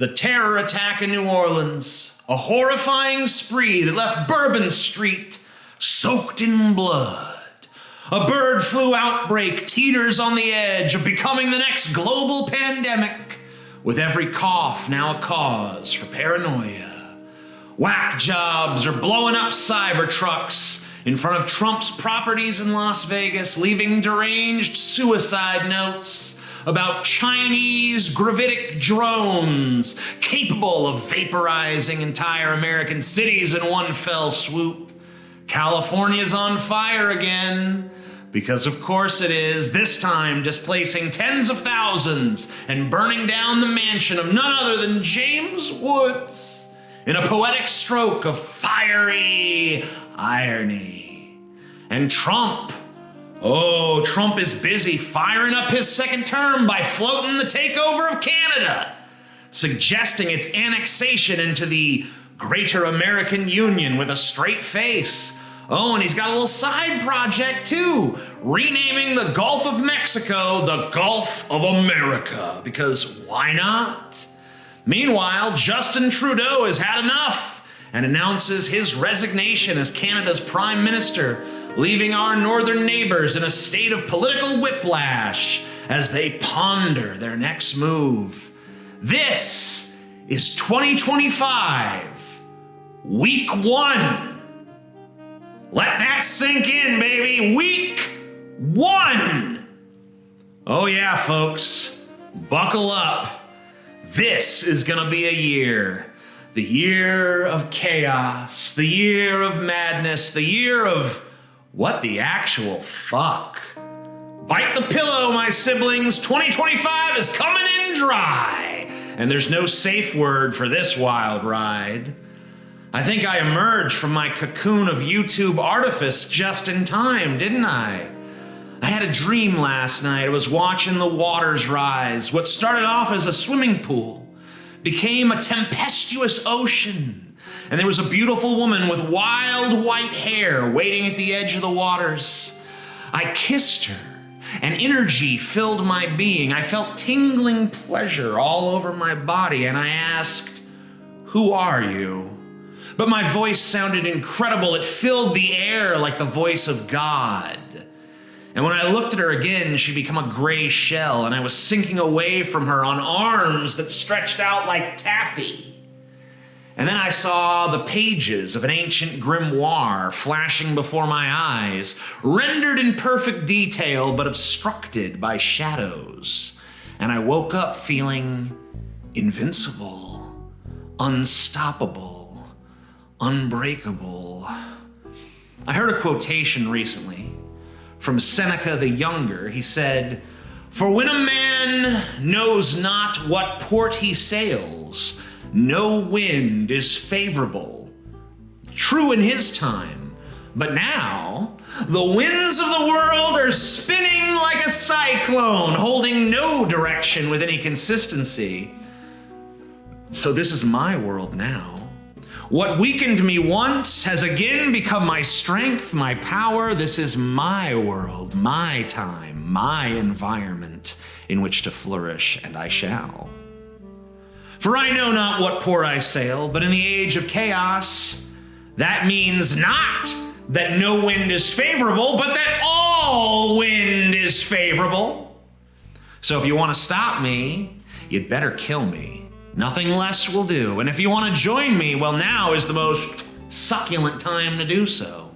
The terror attack in New Orleans, a horrifying spree that left Bourbon Street soaked in blood. A bird flu outbreak teeters on the edge of becoming the next global pandemic, with every cough now a cause for paranoia. Whack jobs are blowing up Cybertrucks in front of Trump's properties in Las Vegas, leaving deranged suicide notes about Chinese gravitic drones capable of vaporizing entire American cities in one fell swoop. California's on fire again, because of course it is, this time displacing tens of thousands and burning down the mansion of none other than James Woods in a poetic stroke of fiery irony. And Trump is busy firing up his second term by floating the takeover of Canada, suggesting its annexation into the Greater American Union with a straight face. Oh, and he's got a little side project too, renaming the Gulf of Mexico the Gulf of America, because why not? Meanwhile, Justin Trudeau has had enough and announces his resignation as Canada's Prime Minister, leaving our northern neighbors in a state of political whiplash as they ponder their next move. This is 2025, week 1. Let that sink in, baby. Week 1. Oh yeah, folks, buckle up. This is gonna be a year. The year of chaos, the year of madness, the year of what the actual fuck. Bite the pillow, my siblings. 2025 is coming in dry, and there's no safe word for this wild ride. I think I emerged from my cocoon of YouTube artifice just in time, didn't I? I had a dream last night. I was watching the waters rise. What started off as a swimming pool became a tempestuous ocean. And there was a beautiful woman with wild white hair waiting at the edge of the waters. I kissed her, and energy filled my being. I felt tingling pleasure all over my body, and I asked, "Who are you?" But my voice sounded incredible. It filled the air like the voice of God. And when I looked at her again, she'd become a gray shell, and I was sinking away from her on arms that stretched out like taffy. And then I saw the pages of an ancient grimoire flashing before my eyes, rendered in perfect detail but obstructed by shadows. And I woke up feeling invincible, unstoppable, unbreakable. I heard a quotation recently from Seneca the Younger. He said, "For when a man knows not what port he sails, no wind is favorable." True in his time, but now the winds of the world are spinning like a cyclone, holding no direction with any consistency. So this is my world now. What weakened me once has again become my strength, my power. This is my world, my time, my environment in which to flourish, and I shall. For I know not what port I sail, but in the age of chaos, that means not that no wind is favorable, but that all wind is favorable. So if you want to stop me, you'd better kill me. Nothing less will do. And if you want to join me, well, now is the most succulent time to do so.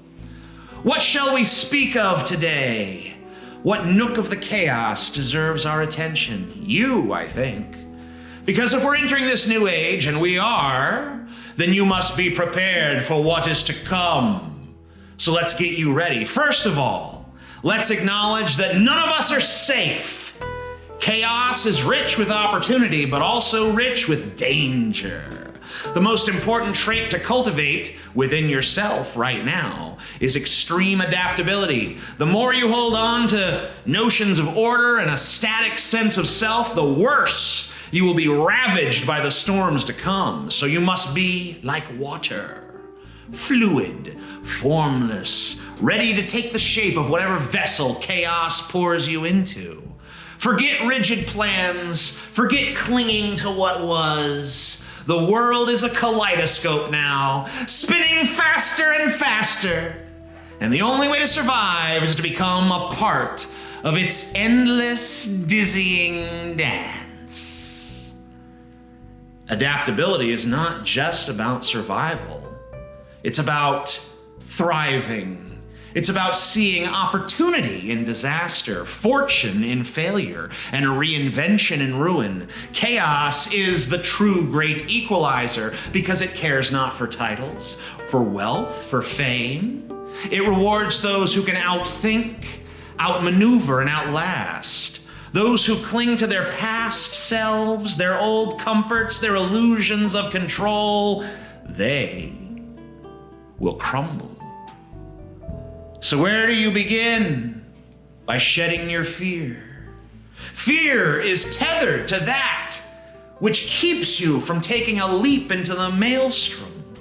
What shall we speak of today? What nook of the chaos deserves our attention? You, I think. Because if we're entering this new age, and we are, then you must be prepared for what is to come. So let's get you ready. First of all, let's acknowledge that none of us are safe. Chaos is rich with opportunity, but also rich with danger. The most important trait to cultivate within yourself right now is extreme adaptability. The more you hold on to notions of order and a static sense of self, the worse you will be ravaged by the storms to come. So you must be like water, fluid, formless, ready to take the shape of whatever vessel chaos pours you into. Forget rigid plans. Forget clinging to what was. The world is a kaleidoscope now, spinning faster and faster. And the only way to survive is to become a part of its endless, dizzying dance. Adaptability is not just about survival. It's about thriving. It's about seeing opportunity in disaster, fortune in failure, and reinvention in ruin. Chaos is the true great equalizer because it cares not for titles, for wealth, for fame. It rewards those who can outthink, outmaneuver, and outlast. Those who cling to their past selves, their old comforts, their illusions of control, they will crumble. So where do you begin? By shedding your fear. Fear is tethered to that which keeps you from taking a leap into the maelstrom.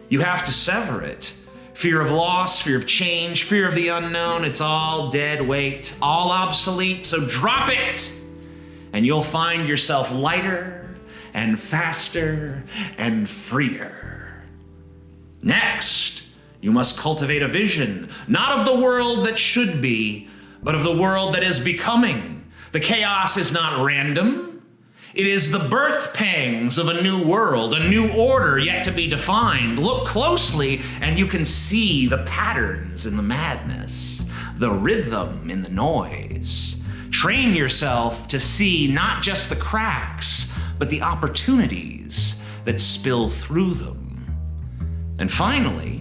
You have to sever it. Fear of loss, fear of change, fear of the unknown, it's all dead weight, all obsolete, so drop it, and you'll find yourself lighter and faster and freer. Next, you must cultivate a vision, not of the world that should be, but of the world that is becoming. The chaos is not random. It is the birth pangs of a new world, a new order yet to be defined. Look closely and you can see the patterns in the madness, the rhythm in the noise. Train yourself to see not just the cracks, but the opportunities that spill through them. And finally,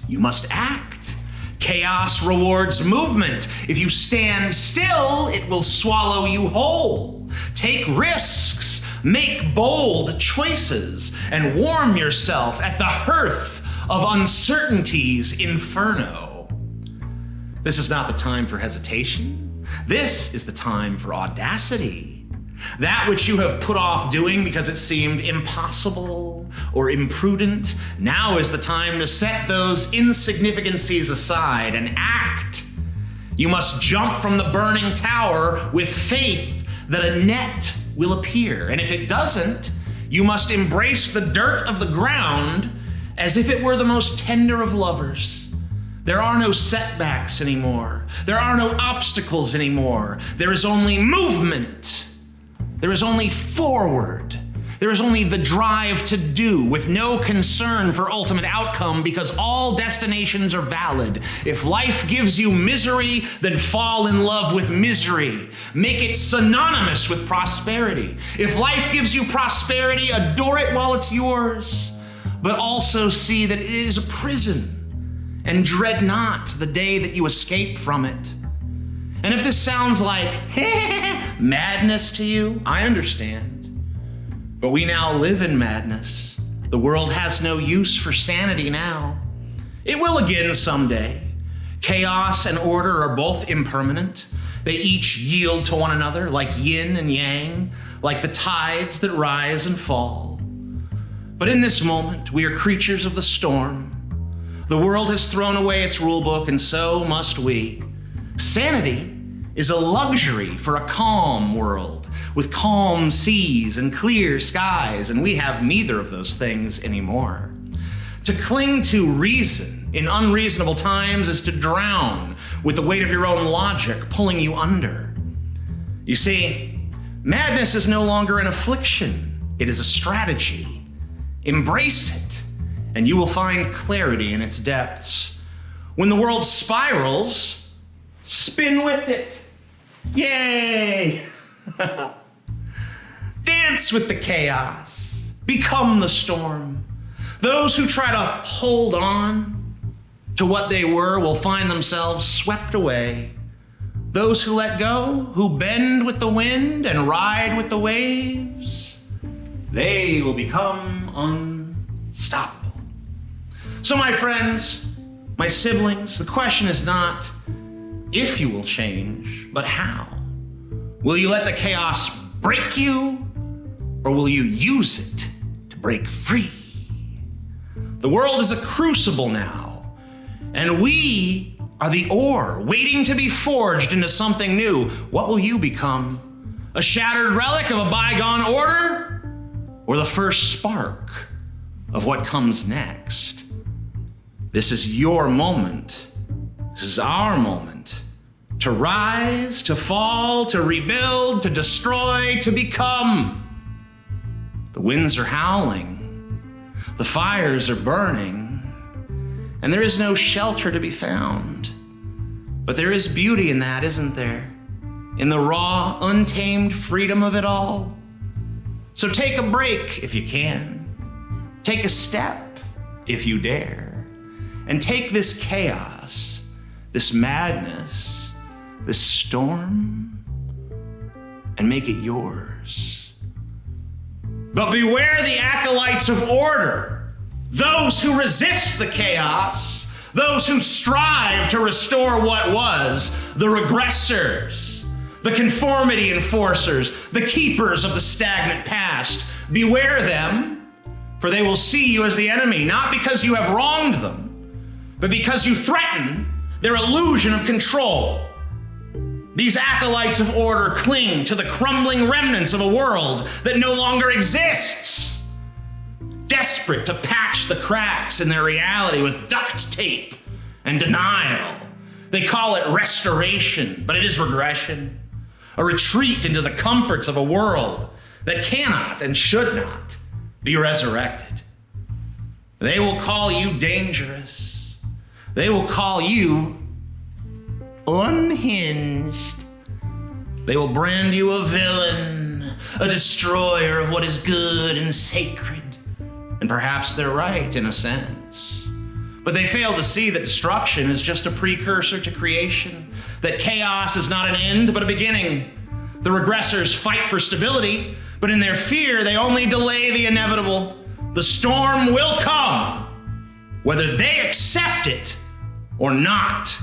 you must act. Chaos rewards movement. If you stand still, it will swallow you whole. Take risks, make bold choices, and warm yourself at the hearth of uncertainty's inferno. This is not the time for hesitation. This is the time for audacity. That which you have put off doing because it seemed impossible or imprudent, now is the time to set those insignificancies aside and act. You must jump from the burning tower with faith that a net will appear. And if it doesn't, you must embrace the dirt of the ground as if it were the most tender of lovers. There are no setbacks anymore. There are no obstacles anymore. There is only movement. There is only forward. There is only the drive to do, with no concern for ultimate outcome, because all destinations are valid. If life gives you misery, then fall in love with misery. Make it synonymous with prosperity. If life gives you prosperity, adore it while it's yours, but also see that it is a prison, and dread not the day that you escape from it. And if this sounds like madness to you, I understand. But we now live in madness. The world has no use for sanity now. It will again someday. Chaos and order are both impermanent. They each yield to one another like yin and yang, like the tides that rise and fall. But in this moment, we are creatures of the storm. The world has thrown away its rulebook, and so must we. Sanity is a luxury for a calm world, with calm seas and clear skies, and we have neither of those things anymore. To cling to reason in unreasonable times is to drown with the weight of your own logic pulling you under. You see, madness is no longer an affliction, it is a strategy. Embrace it, and you will find clarity in its depths. When the world spirals, spin with it. Yay! Dance with the chaos. Become the storm. Those who try to hold on to what they were will find themselves swept away. Those who let go, who bend with the wind and ride with the waves, they will become unstoppable. So my friends, my siblings, the question is not if you will change, but how. Will you let the chaos break you, or will you use it to break free? The world is a crucible now, and we are the ore waiting to be forged into something new. What will you become? A shattered relic of a bygone order? Or the first spark of what comes next? This is your moment. This is our moment. To rise, to fall, to rebuild, to destroy, to become. The winds are howling. The fires are burning. And there is no shelter to be found. But there is beauty in that, isn't there? In the raw, untamed freedom of it all. So take a break if you can. Take a step if you dare. And take this chaos, this madness, this storm, and make it yours. But beware the acolytes of order, those who resist the chaos, those who strive to restore what was, the regressors, the conformity enforcers, the keepers of the stagnant past. Beware them, for they will see you as the enemy, not because you have wronged them, but because you threaten their illusion of control. These acolytes of order cling to the crumbling remnants of a world that no longer exists, desperate to patch the cracks in their reality with duct tape and denial. They call it restoration, but it is regression, a retreat into the comforts of a world that cannot and should not be resurrected. They will call you dangerous. They will call you unhinged. They will brand you a villain, a destroyer of what is good and sacred. And perhaps they're right in a sense. But they fail to see that destruction is just a precursor to creation, that chaos is not an end, but a beginning. The regressors fight for stability, but in their fear, they only delay the inevitable. The storm will come, whether they accept it or not.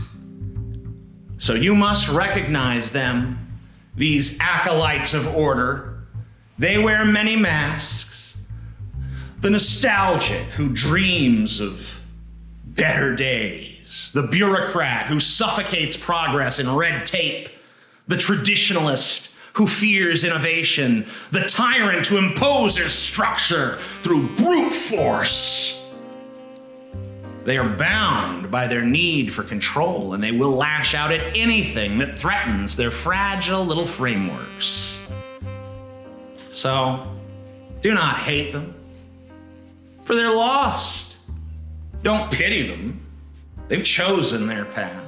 So you must recognize them, these acolytes of order. They wear many masks. The nostalgic who dreams of better days, the bureaucrat who suffocates progress in red tape, the traditionalist who fears innovation, the tyrant who imposes structure through brute force. They are bound by their need for control, and they will lash out at anything that threatens their fragile little frameworks. So, do not hate them, for they're lost. Don't pity them. They've chosen their path.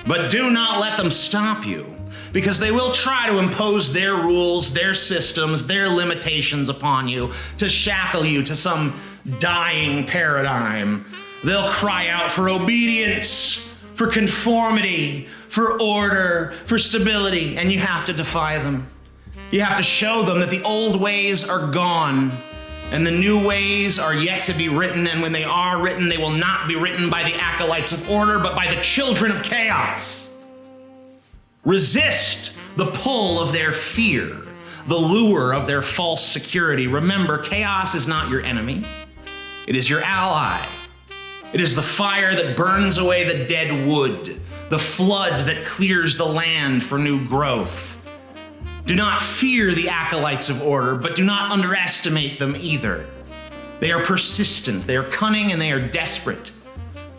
But do not let them stop you, because they will try to impose their rules, their systems, their limitations upon you, to shackle you to some dying paradigm. They'll cry out for obedience, for conformity, for order, for stability, and you have to defy them. You have to show them that the old ways are gone, and the new ways are yet to be written, and when they are written, they will not be written by the acolytes of order, but by the children of chaos. Resist the pull of their fear, the lure of their false security. Remember, chaos is not your enemy. It is your ally. It is the fire that burns away the dead wood, the flood that clears the land for new growth. Do not fear the acolytes of order, but do not underestimate them either. They are persistent, they are cunning, and they are desperate.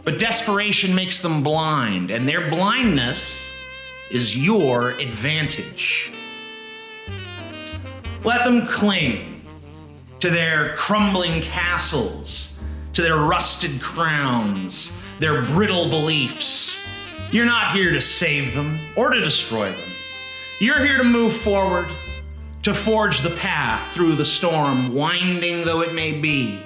But desperation makes them blind, and their blindness is your advantage. Let them cling to their crumbling castles, to their rusted crowns, their brittle beliefs. You're not here to save them or to destroy them. You're here to move forward, to forge the path through the storm, winding though it may be,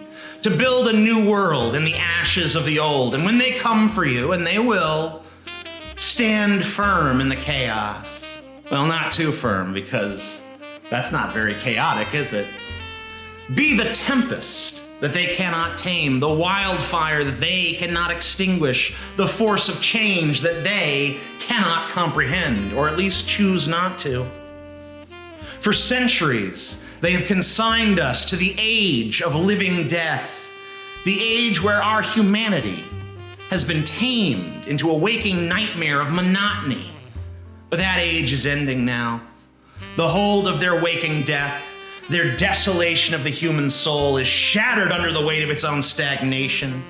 to build a new world in the ashes of the old. And when they come for you, and they will, stand firm in the chaos. Well, not too firm, because that's not very chaotic, is it? Be the tempest that they cannot tame, the wildfire that they cannot extinguish, the force of change that they cannot comprehend, or at least choose not to. For centuries, they have consigned us to the age of living death, the age where our humanity has been tamed into a waking nightmare of monotony. But that age is ending now. The hold of their waking death, their desolation of the human soul is shattered under the weight of its own stagnation.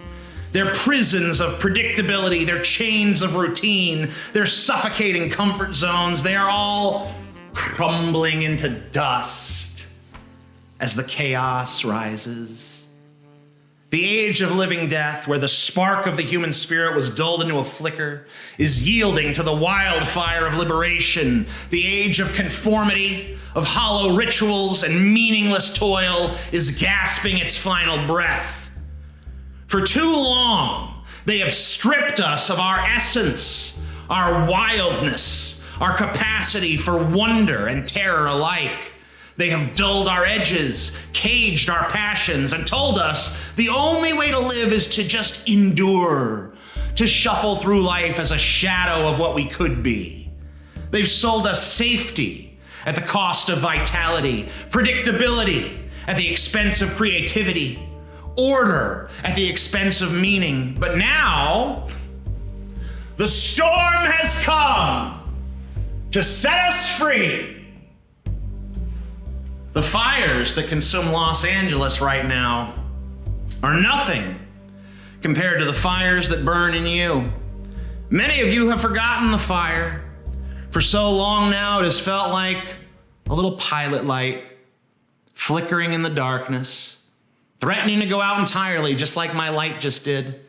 Their prisons of predictability, their chains of routine, their suffocating comfort zones, they are all crumbling into dust as the chaos rises. The age of living death, where the spark of the human spirit was dulled into a flicker, is yielding to the wildfire of liberation. The age of conformity, of hollow rituals and meaningless toil is gasping its final breath. For too long, they have stripped us of our essence, our wildness, our capacity for wonder and terror alike. They have dulled our edges, caged our passions, and told us the only way to live is to just endure, to shuffle through life as a shadow of what we could be. They've sold us safety at the cost of vitality, predictability at the expense of creativity, order at the expense of meaning. But now, the storm has come to set us free. The fires that consume Los Angeles right now are nothing compared to the fires that burn in you. Many of you have forgotten the fire. For so long now, it has felt like a little pilot light flickering in the darkness, threatening to go out entirely, just like my light just did,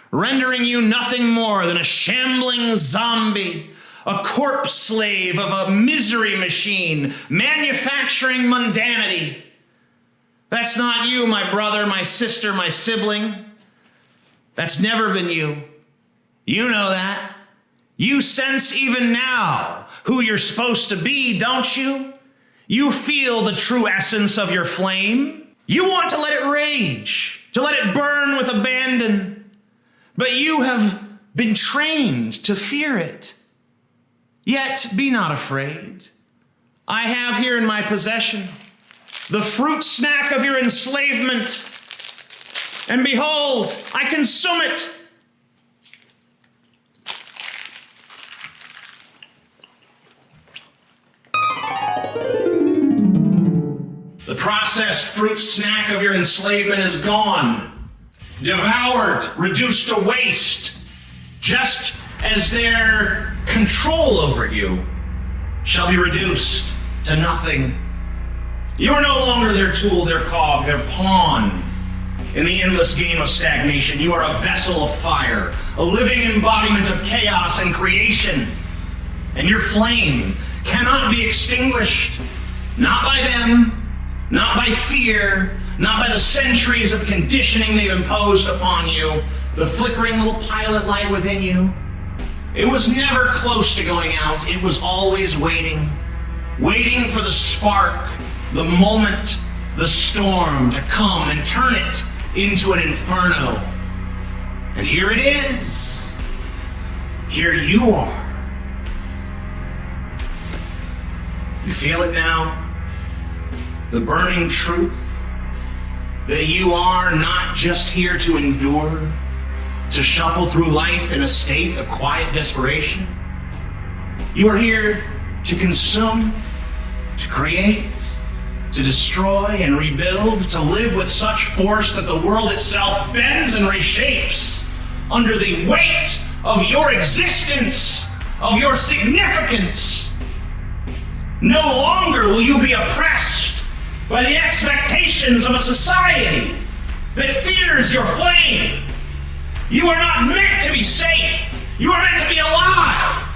rendering you nothing more than a shambling zombie, a corpse slave of a misery machine, manufacturing mundanity. That's not you, my brother, my sister, my sibling. That's never been you. You know that. You sense even now who you're supposed to be, don't you? You feel the true essence of your flame. You want to let it rage, to let it burn with abandon. But you have been trained to fear it. Yet be not afraid. I have here in my possession the fruit snack of your enslavement. And behold, I consume it. The processed fruit snack of your enslavement is gone, devoured, reduced to waste, just as their control over you shall be reduced to nothing. You are no longer their tool, their cog, their pawn in the endless game of stagnation. You are a vessel of fire, a living embodiment of chaos and creation. And your flame cannot be extinguished, not by them, not by fear, not by the centuries of conditioning they've imposed upon you. The flickering little pilot light within you, it was never close to going out. It was always waiting for the spark, the moment, the storm to come and turn it into an inferno. And here it is. Here you are. You feel it now? The burning truth that you are not just here to endure, to shuffle through life in a state of quiet desperation. You are here to consume, to create, to destroy and rebuild, to live with such force that the world itself bends and reshapes under the weight of your existence, of your significance. No longer will you be oppressed by the expectations of a society that fears your flame. You are not meant to be safe. You are meant to be alive.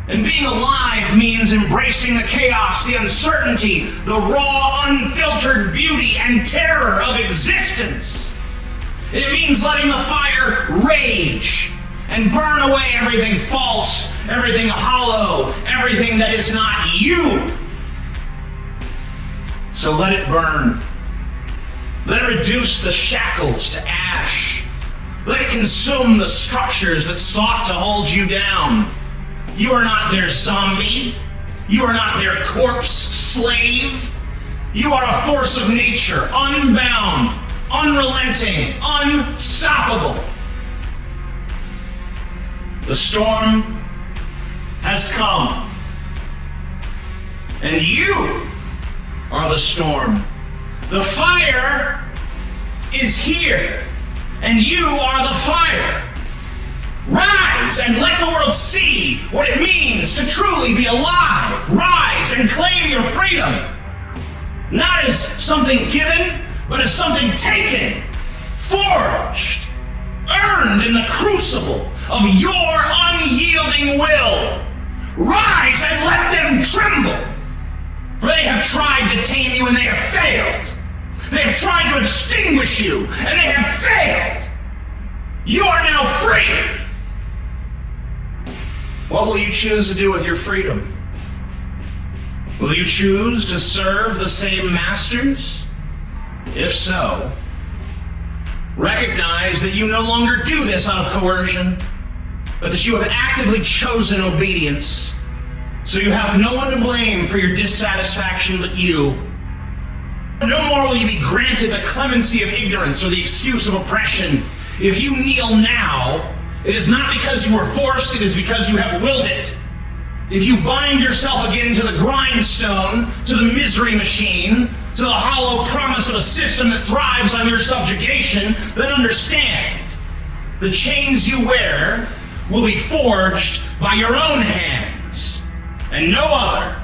And being alive means embracing the chaos, the uncertainty, the raw, unfiltered beauty and terror of existence. It means letting the fire rage and burn away everything false, everything hollow, everything that is not you. So let it burn. Let it reduce the shackles to ash. Let it consume the structures that sought to hold you down. You are not their zombie. You are not their corpse slave. You are a force of nature, unbound, unrelenting, unstoppable. The storm has come. And you are the storm. The fire is here. And you are the fire. Rise and let the world see what it means to truly be alive. Rise and claim your freedom. Not as something given, but as something taken, forged, earned in the crucible of your unyielding will. Rise and let them tremble. For they have tried to tame you and they have failed. They have tried to extinguish you and they have failed. You are now free. What will you choose to do with your freedom? Will you choose to serve the same masters? If so, recognize that you no longer do this out of coercion, but that you have actively chosen obedience, so you have no one to blame for your dissatisfaction but you. No more will you be granted the clemency of ignorance or the excuse of oppression. If you kneel now, it is not because you were forced, it is because you have willed it. If you bind yourself again to the grindstone, to the misery machine, to the hollow promise of a system that thrives on your subjugation, then understand, the chains you wear will be forged by your own hands, and no other.